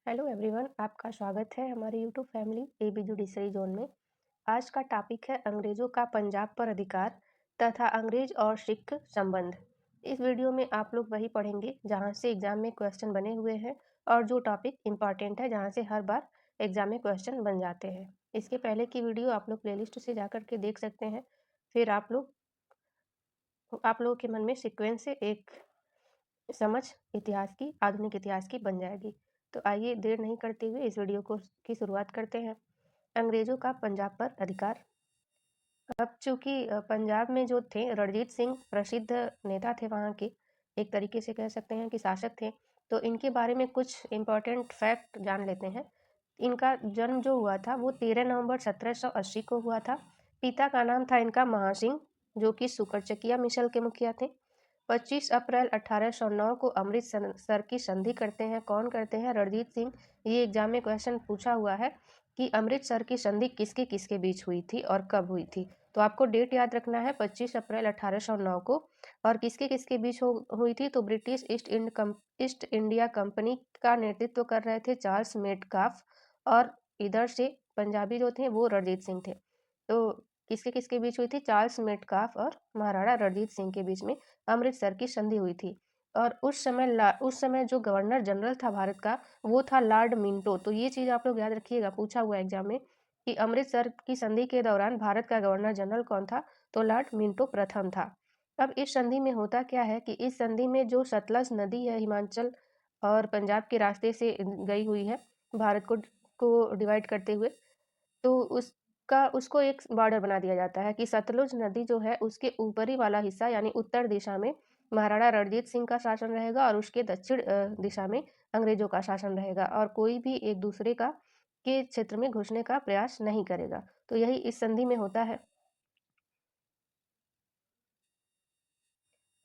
Hello everyone, आपका स्वागत है हमारे YouTube family AB judiciary zone में। आज का टॉपिक है अंग्रेजों का पंजाब पर अधिकार तथा अंग्रेज और सिख संबंध। इस वीडियो में आप लोग वही पढ़ेंगे जहां से एग्जाम में क्वेश्चन बने हुए हैं और जो टॉपिक इम्पॉर्टेंट है जहां से हर बार एग्जाम में क्वेश्चन बन जाते हैं। इसके पहले की वीडियो आप लोग प्लेलिस्ट से जाकर के देख सकते हैं। फिर आप लोगों के मन में सिक्वेंस से एक समझ इतिहास की, आधुनिक इतिहास की बन जाएगी। तो आइए देर नहीं करते हुए इस वीडियो की शुरुआत करते हैं। अंग्रेजों का पंजाब पर अधिकार। अब चूंकि पंजाब में जो थे रणजीत सिंह प्रसिद्ध नेता थे, वहाँ के एक तरीके से कह सकते हैं कि शासक थे। तो इनके बारे में कुछ इम्पोर्टेंट फैक्ट जान लेते हैं। इनका जन्म जो हुआ था वो 13 नवंबर 1780 को हुआ था। पिता का नाम था इनका महासिंह, जो कि सुकरचकिया मिसल के मुखिया थे। 25 अप्रैल 1809 को अमृतसर की संधि करते हैं। कौन करते हैं? रणजीत सिंह। ये एग्जाम में क्वेश्चन पूछा हुआ है कि अमृतसर की संधि किसके किसके बीच हुई थी और कब हुई थी। तो आपको डेट याद रखना है 25 अप्रैल 1809 को। और किसके किसके बीच हुई थी? तो ब्रिटिश ईस्ट इंडिया कंपनी का नेतृत्व कर रहे थे चार्ल्स मेटकाफ, और इधर से पंजाबी जो थे वो रणजीत सिंह थे। तो किसके किसके बीच हुई थी? चार्ल्स मेटकाफ और महाराणा रणजीत सिंह के बीच में अमृतसर की संधि हुई थी। और उस समय जो गवर्नर जनरल था भारत का, वो था लॉर्ड मिंटो। तो ये चीज़ आप लोग याद रखिएगा, पूछा हुआ एग्जाम में कि अमृतसर की संधि के दौरान भारत का गवर्नर जनरल कौन था? तो लॉर्ड मिंटो प्रथम था। अब इस संधि में होता क्या है कि इस संधि में जो सतलज नदी है हिमाचल और पंजाब के रास्ते से गई हुई है भारत को डिवाइड करते हुए, तो उसको एक बॉर्डर बना दिया जाता है कि सतलुज नदी जो है उसके ऊपरी वाला हिस्सा यानी उत्तर दिशा में महाराणा रणजीत सिंह का शासन रहेगा और उसके दक्षिण दिशा में अंग्रेजों का शासन रहेगा, और कोई भी एक दूसरे का के क्षेत्र में घुसने का प्रयास नहीं करेगा। तो यही इस संधि में होता है।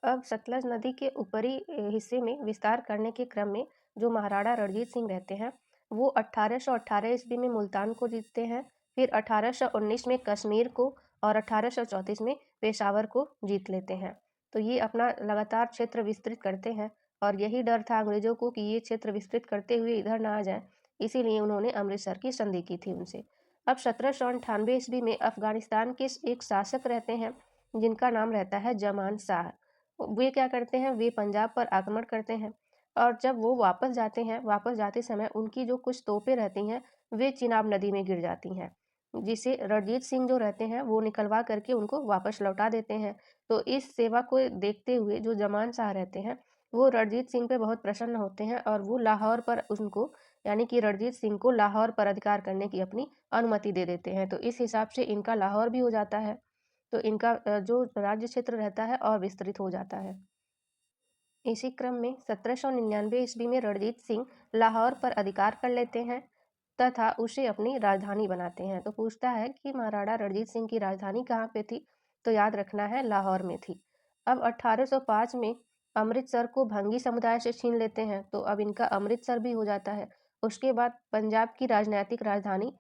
अब सतलज नदी के ऊपरी हिस्से में विस्तार करने के क्रम में जो महाराणा रणजीत सिंह रहते हैं वो 1818 ईस्वी में मुल्तान को जीतते हैं। फिर 1819 में कश्मीर को और 1834 में पेशावर को जीत लेते हैं। तो ये अपना लगातार क्षेत्र विस्तृत करते हैं, और यही डर था अंग्रेजों को कि ये क्षेत्र विस्तृत करते हुए इधर ना आ जाए, इसीलिए उन्होंने अमृतसर की संधि की थी उनसे। अब 1798 ईस्वी में अफगानिस्तान के एक शासक रहते हैं जिनका नाम रहता है जमान शाह। वे क्या करते हैं? वे पंजाब पर आक्रमण करते हैं, और जब वो वापस जाते हैं, वापस जाते समय उनकी जो कुछ तोपें रहती हैं वे चिनाब नदी में गिर जाती हैं, जिसे रणजीत सिंह जो रहते हैं वो निकलवा करके उनको वापस लौटा देते हैं। तो इस सेवा को देखते हुए जो जमान शाह रहते हैं वो रणजीत सिंह पे बहुत प्रसन्न होते हैं, और वो लाहौर पर उनको यानी कि रणजीत सिंह को लाहौर पर अधिकार करने की अपनी अनुमति दे देते हैं। तो इस हिसाब से इनका लाहौर भी हो जाता है। तो इनका जो राज्य क्षेत्र रहता है और विस्तृत हो जाता है। इसी क्रम में 1799 ईस्वी में रणजीत सिंह लाहौर पर अधिकार कर लेते हैं तथा उसे अपनी राजधानी बनाते हैं। तो पूछता है कि महाराणा रणजीत सिंह की राजधानी कहाँ पे थी? तो याद रखना है लाहौर में थी। अब 1805 में अमृतसर को भंगी समुदाय से छीन लेते हैं, तो अब इनका अमृतसर भी हो जाता है। उसके बाद पंजाब की राजनैतिक राजधानी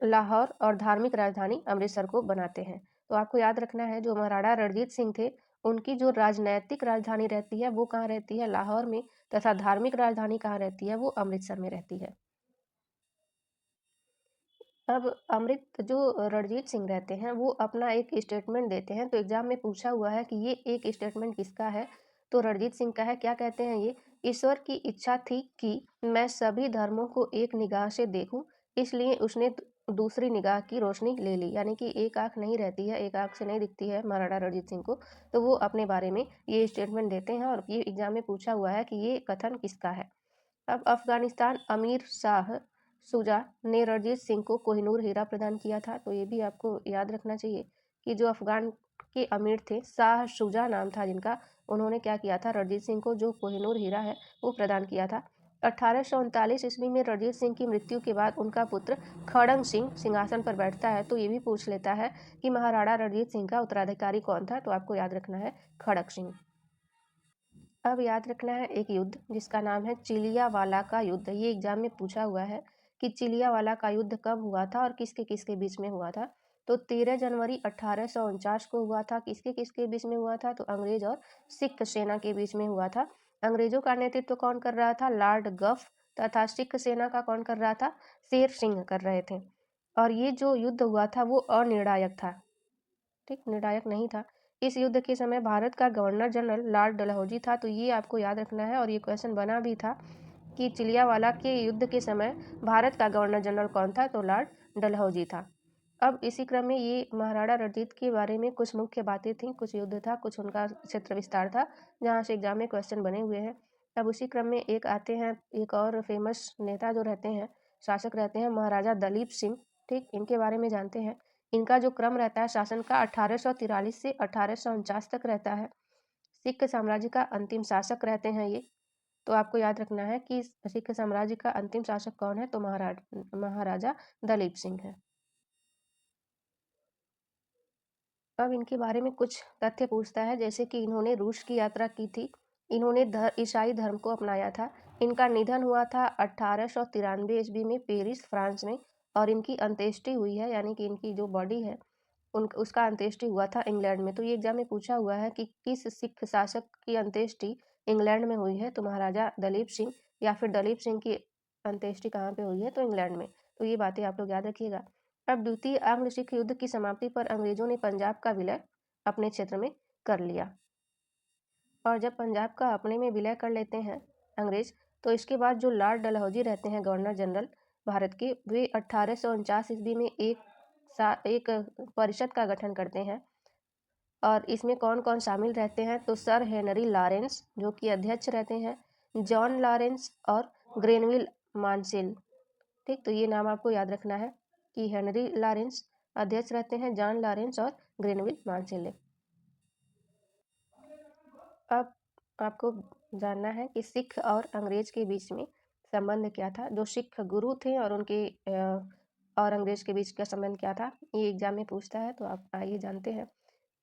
लाहौर और धार्मिक राजधानी अमृतसर को बनाते हैं। तो आपको याद रखना है जो महाराणा रणजीत सिंह थे उनकी जो राजनैतिक राजधानी रहती है वो कहाँ रहती है? लाहौर में। तथा धार्मिक राजधानी कहाँ रहती है? वो अमृतसर में रहती है। अब अमृत जो रणजीत सिंह रहते हैं वो अपना एक स्टेटमेंट देते हैं। तो एग्जाम में पूछा हुआ है कि ये एक स्टेटमेंट किसका है? तो रणजीत सिंह का है। क्या कहते हैं ये? ईश्वर की इच्छा थी कि मैं सभी धर्मों को एक निगाह से देखूं, इसलिए उसने दूसरी निगाह की रोशनी ले ली। यानी कि एक आंख नहीं रहती है, एक आंख से नहीं दिखती है महाराणा रणजीत सिंह को। तो वो अपने बारे में ये स्टेटमेंट देते हैं, और ये एग्जाम में पूछा हुआ है कि ये कथन किसका है। अब अफगानिस्तान अमीर शाह शुजा ने रणजीत सिंह को कोहिनूर हीरा प्रदान किया था। तो ये भी आपको याद रखना चाहिए कि जो अफगान के अमीर थे शाह शुजा नाम था जिनका, उन्होंने क्या किया था? रणजीत सिंह को जो कोहिनूर हीरा है वो प्रदान किया था। 1839 ईस्वी में रणजीत सिंह की मृत्यु के बाद उनका पुत्र खड़ंग सिंह सिंहासन पर बैठता है। तो ये भी पूछ लेता है कि महाराणा रणजीत सिंह का उत्तराधिकारी कौन था? तो आपको याद रखना है खड़क सिंह। अब याद रखना है एक युद्ध जिसका नाम है चिलियावाला का युद्ध। ये एग्जाम में पूछा हुआ है कि चिलियावाला का युद्ध कब हुआ था और किसके किसके बीच में हुआ था। तो 13 जनवरी 1849 को हुआ था। किसके किसके बीच में हुआ था? तो अंग्रेज और सिख सेना के बीच में हुआ था। अंग्रेजों का नेतृत्व कौन कर रहा था? लॉर्ड गफ। तथा सिख सेना का कौन कर रहा था, शेर सिंह कर रहे थे। और ये जो युद्ध हुआ था वो अनिर्णायक था, ठीक, निर्णायक नहीं था। इस युद्ध के समय भारत का गवर्नर जनरल लॉर्ड डलहौजी था। तो ये आपको याद रखना है और ये क्वेश्चन बना भी था कि चिलियावाला के युद्ध के समय भारत का गवर्नर जनरल कौन था, तो लॉर्ड डलहौजी था। अब इसी क्रम में ये महाराणा रणजीत के बारे में कुछ मुख्य बातें थीं, कुछ युद्ध था, कुछ उनका क्षेत्र विस्तार था, जहाँ से एग्जाम में क्वेश्चन बने हुए हैं। अब उसी क्रम में एक आते हैं, एक और फेमस नेता जो रहते हैं, शासक रहते हैं, महाराजा दलीप सिंह, ठीक, इनके बारे में जानते हैं। इनका जो क्रम रहता है शासन का 1843 से 1849 तक रहता है। सिख साम्राज्य का अंतिम शासक रहते हैं ये। तो आपको याद रखना है कि सिख साम्राज्य का अंतिम शासक कौन है, तो महाराजा दलीप सिंह है। अब इनके बारे में कुछ तथ्य पूछता है, जैसे कि इन्होंने रूस की यात्रा की थी, इन्होंने ईसाई धर्म को अपनाया था, इनका निधन हुआ था 1893 ईस्वी में पेरिस फ्रांस में, और इनकी अंत्येष्टि हुई है, यानी कि इनकी जो बॉडी है उसका अंत्येष्टि हुआ था इंग्लैंड में। तो ये एग्जाम में पूछा हुआ है कि किस सिख शासक की अंत्येष्टि इंग्लैंड में हुई है, तो महाराजा दलीप सिंह, या फिर दलीप सिंह की अंत्येष्टि कहाँ पे हुई है, तो इंग्लैंड में। तो ये बातें आप लोग याद रखिएगा। अब द्वितीय आंग्ल सिख युद्ध की समाप्ति पर अंग्रेजों ने पंजाब का विलय अपने क्षेत्र में कर लिया। और जब पंजाब का अपने में विलय कर लेते हैं अंग्रेज, तो इसके बाद जो लॉर्ड डलहौजी रहते हैं गवर्नर जनरल भारत के, वे 1849 ईस्वी में एक परिषद का गठन करते हैं। और इसमें कौन कौन शामिल रहते हैं, तो सर हेनरी लॉरेंस जो कि अध्यक्ष रहते हैं, जॉन लॉरेंस और ग्रेनविल मानसेल, ठीक। तो ये नाम आपको याद रखना है कि हेनरी लॉरेंस अध्यक्ष रहते हैं, जॉन लॉरेंस और ग्रेनविल मानसेल। अब आपको जानना है कि सिख और अंग्रेज के बीच में संबंध क्या था, जो सिख गुरु थे और उनके और अंग्रेज के बीच का संबंध क्या था, ये एग्जाम में पूछता है। तो आप आइए जानते हैं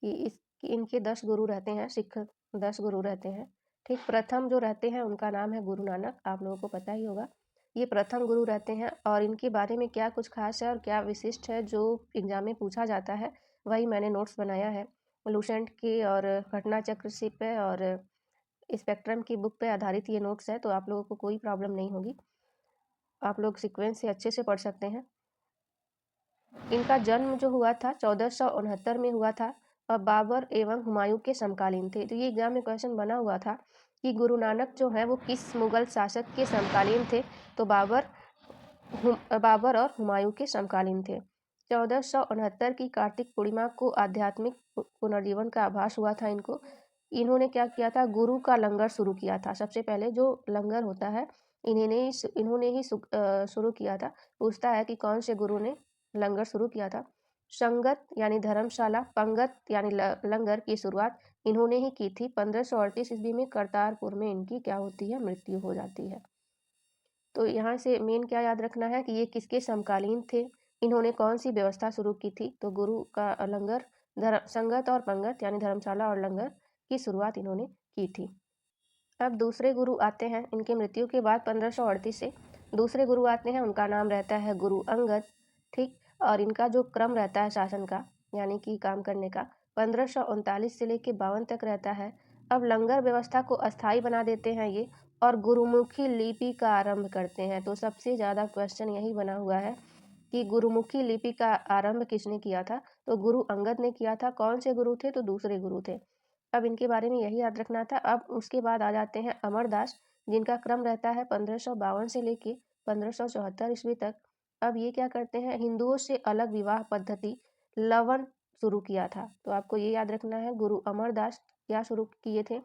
कि इनके 10 गुरु रहते हैं, सिख 10 गुरु रहते हैं, ठीक। प्रथम जो रहते हैं उनका नाम है गुरु नानक, आप लोगों को पता ही होगा, ये प्रथम गुरु रहते हैं। और इनके बारे में क्या कुछ खास है और क्या विशिष्ट है जो एग्जाम में पूछा जाता है, वही मैंने नोट्स बनाया है लूसेंट के और घटना चक्र से पे और स्पेक्ट्रम की बुक पे आधारित ये नोट्स है। तो आप लोगों को कोई प्रॉब्लम नहीं होगी, आप लोग सीक्वेंस से अच्छे से पढ़ सकते हैं। इनका जन्म जो हुआ था 1469 में हुआ था और बाबर एवं हुमायूं के समकालीन थे। तो ये एग्जाम में क्वेश्चन बना हुआ था कि गुरु नानक जो है वो किस मुगल शासक के समकालीन थे, तो बाबर और हुमायूं के समकालीन थे। 1469 की कार्तिक पूर्णिमा को आध्यात्मिक पुनर्जीवन का आभास हुआ था इनको। इन्होंने क्या किया था, गुरु का लंगर शुरू किया था। सबसे पहले जो लंगर होता है इन्होंने ही शुरू किया था। पूछता है कि कौन से गुरु ने लंगर शुरू किया था। संगत यानी धर्मशाला, पंगत यानी लंगर की शुरुआत इन्होंने ही की थी। 1538 ईस्वी में करतारपुर में इनकी क्या होती है, मृत्यु हो जाती है। तो यहाँ से मेन क्या याद रखना है कि ये किसके समकालीन थे, इन्होंने कौन सी व्यवस्था शुरू की थी, तो गुरु का लंगर, संगत और पंगत यानी धर्मशाला और लंगर की शुरुआत इन्होंने की थी। अब दूसरे गुरु आते हैं इनकी मृत्यु के बाद 1538 से दूसरे गुरु आते हैं, उनका नाम रहता है गुरु अंगद, ठीक। और इनका जो क्रम रहता है शासन का यानी कि काम करने का 1539 से लेकर 52 तक रहता है। अब लंगर व्यवस्था को अस्थायी बना देते हैं ये और गुरुमुखी लिपि का आरंभ करते हैं। तो सबसे ज़्यादा क्वेश्चन यही बना हुआ है कि गुरुमुखी लिपि का आरंभ किसने किया था, तो गुरु अंगद ने किया था। कौन से गुरु थे, तो दूसरे गुरु थे। अब इनके बारे में यही याद रखना था। अब उसके बाद आ जाते हैं अमरदास, जिनका क्रम रहता है 1552 से लेके 1574 ईस्वी तक। अब ये क्या करते हैं, हिंदुओं से अलग विवाह पद्धति लवन शुरू किया था। तो आपको ये याद रखना है, गुरु अमरदास क्या शुरू किए थे,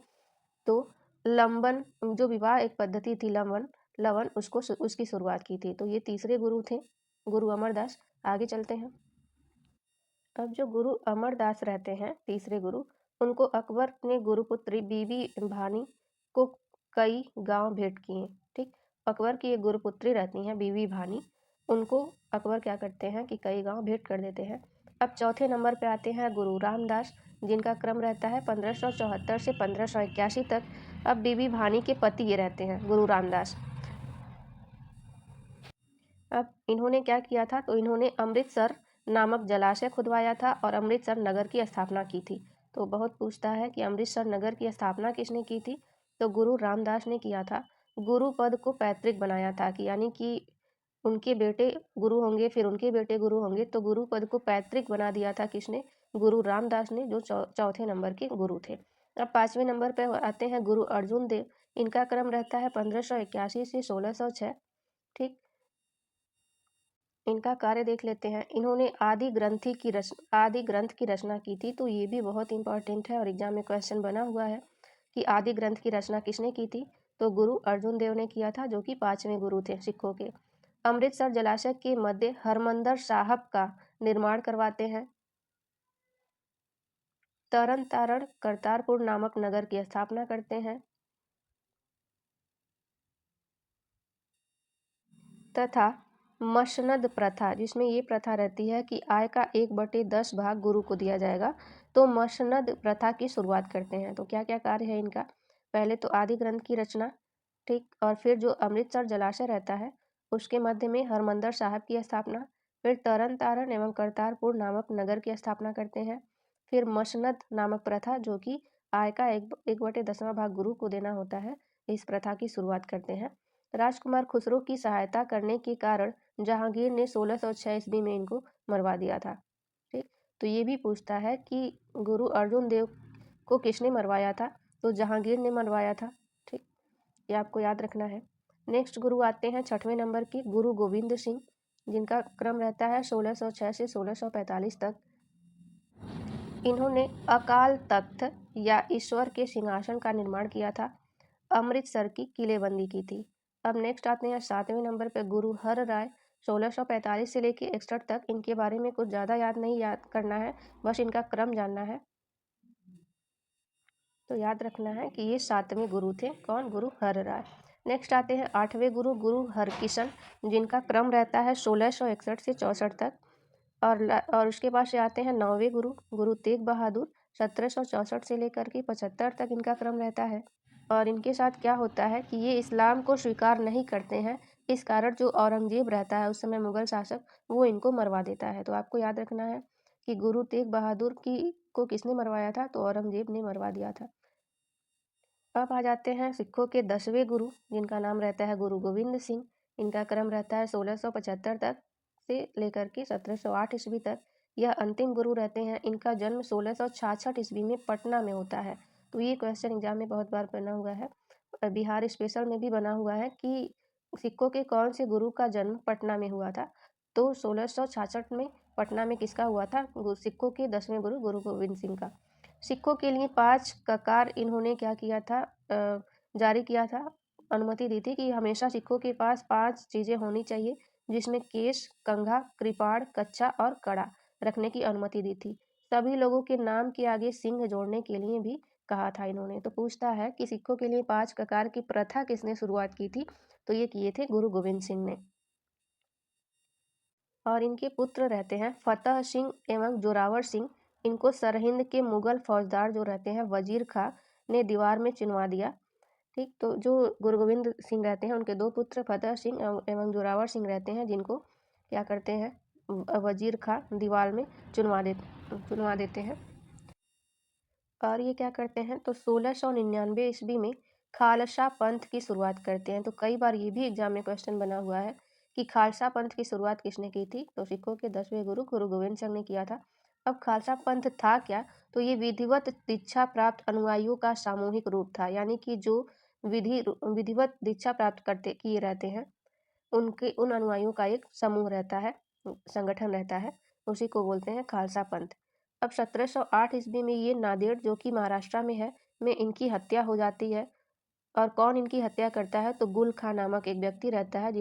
तो लंबन जो विवाह एक पद्धति थी लवन उसकी शुरुआत की थी। तो ये तीसरे गुरु थे, गुरु अमरदास। आगे चलते हैं। अब जो गुरु अमरदास रहते हैं तीसरे गुरु, उनको अकबर ने गुरुपुत्री बीबी भानी को कई गांव भेंट किए, ठीक। अकबर की एक गुरुपुत्री रहती हैं बीबी भानी, उनको अकबर क्या करते हैं कि कई गांव भेंट कर देते हैं। अब चौथे नंबर पे आते हैं गुरु रामदास, जिनका क्रम रहता है 1574 से 1581 तक। अब बीबी भानी के पति ये रहते हैं गुरु रामदास। अब इन्होंने क्या किया था, तो इन्होंने अमृतसर नामक जलाशय खुदवाया था और अमृतसर नगर की स्थापना की थी। तो बहुत पूछता है कि अमृतसर नगर की स्थापना किसने की थी, तो गुरु रामदास ने किया था। गुरु पद को पैतृक बनाया था, कि यानी कि उनके बेटे गुरु होंगे, फिर उनके बेटे गुरु होंगे, तो गुरु पद को पैतृक बना दिया था किसने? गुरु रामदास ने, जो चौथे नंबर के गुरु थे। अब 5वें नंबर पर आते हैं गुरु अर्जुन देव। इनका क्रम रहता है 1581 से 1606। ठीक, इनका कार्य देख लेते हैं। इन्होंने आदि ग्रंथ की रचना की थी, तो ये भी बहुत इंपॉर्टेंट है और एग्जाम में क्वेश्चन बना हुआ है कि आदि ग्रंथ की रचना किसने की थी? तो गुरु अर्जुन देव ने किया था, जो कि 5वें गुरु थे सिखों के। अमृतसर जलाशय के मध्य हरमंदर साहब का निर्माण करवाते हैं। तरन तारण करतारपुर नामक नगर की स्थापना करते हैं तथा मसनद प्रथा, जिसमें ये प्रथा रहती है कि आय का 1/10 भाग गुरु को दिया जाएगा, तो मसनद प्रथा की शुरुआत करते हैं। तो क्या क्या कार्य है इनका? पहले तो आदि ग्रंथ की रचना, ठीक, और फिर जो अमृतसर जलाशय रहता है उसके मध्य में हरमंदर साहब की स्थापना, फिर तरन तारण एवं करतारपुर नामक नगर की स्थापना करते हैं, फिर मसनद नामक प्रथा, जो कि आय का 1/10वां भाग गुरु को देना होता है, इस प्रथा की शुरुआत करते हैं। राजकुमार खुसरो की सहायता करने के कारण जहांगीर ने 1606 ईस्वी में इनको मरवा दिया था। ठीक, तो ये भी पूछता है कि गुरु अर्जुन देव को किसने मरवाया था? तो जहांगीर ने मरवाया था। ठीक, ये आपको याद रखना है। नेक्स्ट गुरु आते हैं 6वें नंबर के गुरु गोविंद सिंह, जिनका क्रम रहता है 1606 से 1645 तक। इन्होंने अकाल तख्त या ईश्वर के सिंहासन का निर्माण किया था, अमृतसर की किलेबंदी की थी। अब नेक्स्ट आते हैं 7वें नंबर पर गुरु हर राय, 1645 से लेकर 61 तक। इनके बारे में कुछ ज़्यादा याद करना है, बस इनका क्रम जानना है। तो याद रखना है कि ये 7वें गुरु थे। कौन? गुरु हर राय। नेक्स्ट आते हैं 8वें गुरु, गुरु हरकिशन, जिनका क्रम रहता है 1661 से 64 तक। और उसके बाद से आते हैं 9वें गुरु, गुरु तेग बहादुर, 1764 से लेकर के 75 तक इनका क्रम रहता है। और इनके साथ क्या होता है कि ये इस्लाम को स्वीकार नहीं करते हैं, इस कारण जो औरंगजेब रहता है उस समय मुगल शासक, वो इनको मरवा देता है। तो आपको याद रखना है कि गुरु तेग बहादुर को किसने मरवाया था? तो औरंगजेब ने मरवा दिया था। अब आ जाते हैं सिखों के 10वें गुरु, जिनका नाम रहता है गुरु गोविंद सिंह। इनका क्रम रहता है 1675 तक से लेकर के 1708 ईस्वी तक। यह अंतिम गुरु रहते हैं। इनका जन्म 1666 ईस्वी में पटना में होता है। तो ये क्वेश्चन एग्जाम में बहुत बार बना हुआ है, बिहार स्पेशल में भी बना हुआ है कि सिखों के कौन से गुरु का जन्म पटना में हुआ था। तो 1666 में पटना में किसका हुआ था? सिखों के 10वें गुरु, गुरु गोविंद सिंह का। सिखों के लिए 5 ककार इन्होंने क्या किया था? जारी किया था, अनुमति दी थी कि हमेशा सिखों के पास 5 चीज़ें होनी चाहिए, जिसमें केश, कंघा, कृपाण, कच्छा और कड़ा रखने की अनुमति दी थी। सभी लोगों के नाम के आगे सिंह जोड़ने के लिए भी कहा था इन्होंने। तो पूछता है कि सिखों के लिए 5 ककार की प्रथा किसने शुरुआत की थी? तो ये किए थे गुरु गोविंद सिंह ने। और इनके पुत्र रहते हैं फतेह सिंह एवं जोरावर सिंह। इनको सरहिंद के मुगल फौजदार जो रहते हैं वजीर खां ने दीवार में चिनवा दिया। ठीक, तो जो गुरु गोविंद सिंह रहते हैं उनके 2 पुत्र फतेह सिंह एवं जोरावर सिंह रहते हैं, जिनको क्या करते हैं? वजीर खां दीवार में चुनवा देते हैं। और ये क्या करते हैं? तो 1699 ईस्वी में खालसा पंथ की शुरुआत करते हैं। तो कई बार ये भी एग्जाम में क्वेश्चन बना हुआ है कि खालसा पंथ की शुरुआत किसने की थी? तो सिखों के 10वें गुरु गुरु गोविंद सिंह ने किया था। अब खालसा पंथ था क्या? तो ये विधिवत दीक्षा प्राप्त अनुयायियों का सामूहिक रूप था, यानी कि जो विधिवत दीक्षा प्राप्त करते किए रहते हैं उन अनुयायियों का एक समूह रहता है, संगठन रहता है, उसी को बोलते हैं खालसा पंथ। अब 1708 ईस्वी में ये नांदेड़, जो कि महाराष्ट्र में है, में इनकी हत्या हो जाती है। और कौन इनकी हत्या करता है? तो गुल खां नामक एक व्यक्ति रहता है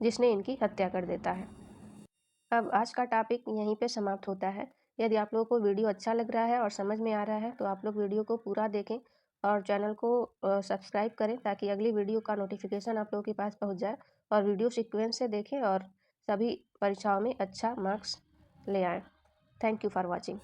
जिसने इनकी हत्या कर देता है। अब आज का टॉपिक यहीं पे समाप्त होता है। यदि आप लोगों को वीडियो अच्छा लग रहा है और समझ में आ रहा है तो आप लोग वीडियो को पूरा देखें और चैनल को सब्सक्राइब करें, ताकि अगली वीडियो का नोटिफिकेशन आप लोगों के पास पहुंच जाए। और वीडियो सीक्वेंस से देखें और सभी परीक्षाओं में अच्छा मार्क्स ले आएँ। Thank you for watching.